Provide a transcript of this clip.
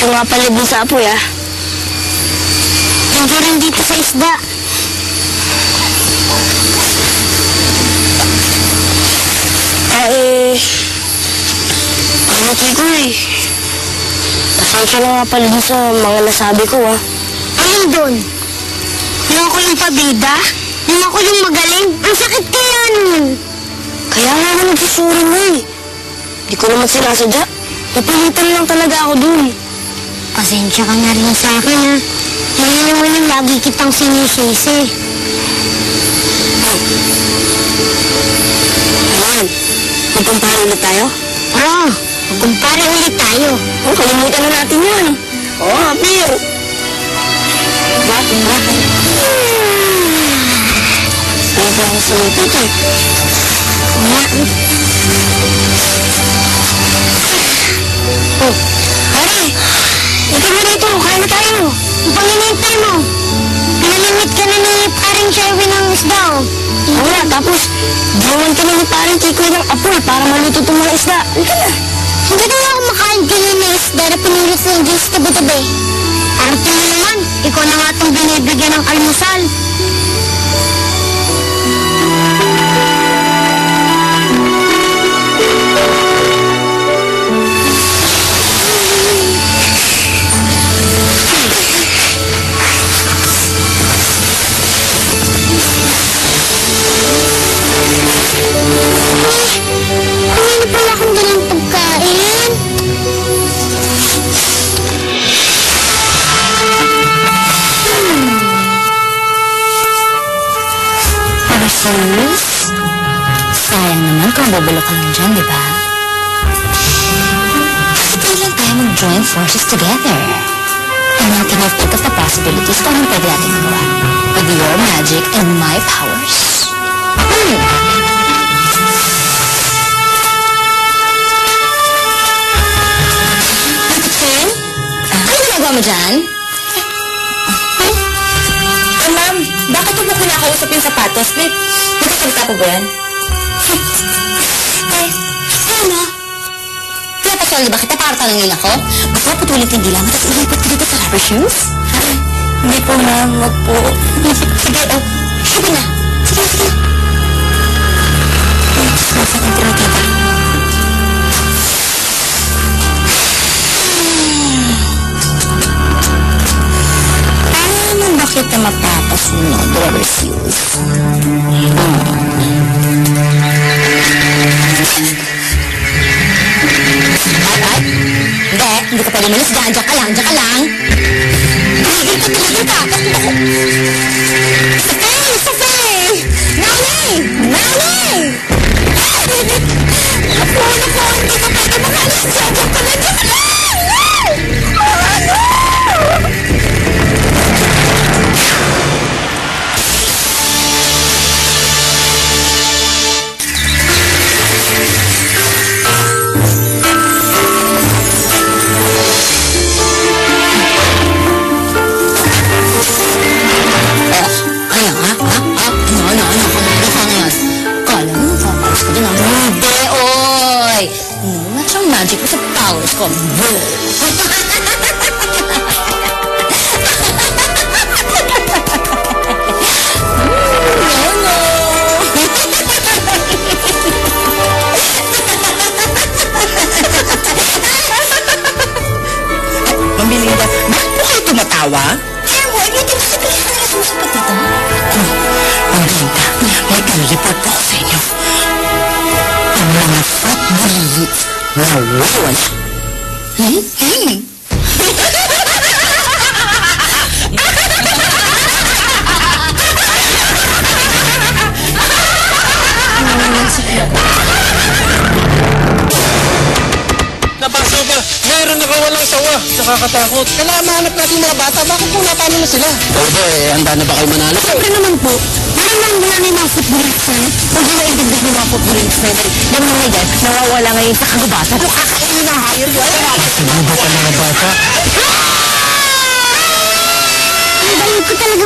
Ito nga pala din sa apoy, ah. Hindi rin dito sa isda. Ano ko eh. Pasensya na nga pala din sa mga nasabi ko, ah. Ayun doon. Yung ako yung pabida? Yung ako yung magaling? Ang sakit kaya nun. Kaya nga ako nagsusuri mo eh. Di ko naman sinasadya. Napilitan lang talaga ako dun. Pasensya ka na rin sa akin, ha? Ngayon naman yung lagi kitang sinisisi. Ayan, magkumpara ulit tayo? Oo, magkumpara ulit tayo. Oh, kalimutan na natin yan. Oo, Apir. Bakit? Ano ba ang sumipit eh? Oh, pare! Ito mo dito, kaya na tayo. Ang panginintay mo. Pinalimit ka na ni paring Sherwin ng isda, oh. Oo nga, tapos gawan ka na ni parang Kikoy ng apoy para maluto itong mga isda. Halika na. Hindi na ako makain kayo na isda na pinilit sa Diyos tabi-tabi. Parang tingin naman, ikaw na nga itong binibigyan ng almusal. Ano pala akong ganang pagkain? Sis, sayang naman kung bubulok ka lang dyan, di ba? Pwede lang tayo mag-join forces together. And now can I think of the possibilities kung anong pwede natin magawa with your magic and my powers. Chen? Ano ginagawa mo dyan? Ma'am, bakit mo kinakausap yung sapatos? Nagkasalita po ba yan? Ano? Pinapaswali ba kita para tanongin ako? Baka putulit yung dila mo, tapos ilipat ka dito sa rubber shoes? Hindi po, ma'am. Wag po. Sige, sige na. Sige, sige. Nasa kong tinatita. Paano ba kita mapapasunod rubber shoes? Ay, hindi ka pwede malis dyan. Diyan ka lang, diyan ka lang. Tumigil ka. Sophie! Sophie! Nani! Nani! Naku, hindi ka pwede makalis dyan. Diyan ka lang, diyan ka lang! Magic mo sa powers ko. Mamilinda, bakit po kayo tumatawa? Ewan, hindi mo sabihin na nasusapat dito. Mamilinda, may i-report po ako sa inyo. Ang mga fat bullets na wawala. Napasa ba? Mayroon nakawalang sawa. Nakakatakot. Kailangan mahanap natin yung mga bata. Bakit po natalo na sila? Opo, handa na ba kayo manalo? Siyempre naman po, maraming marami mga footballers na kung naiintindig ng mga footballers na yung mga yan, nawawala ngayon sa kagubatan. Kung kakainin ng hayop yan. Ano ba ka mga bata? Ang balik ko talaga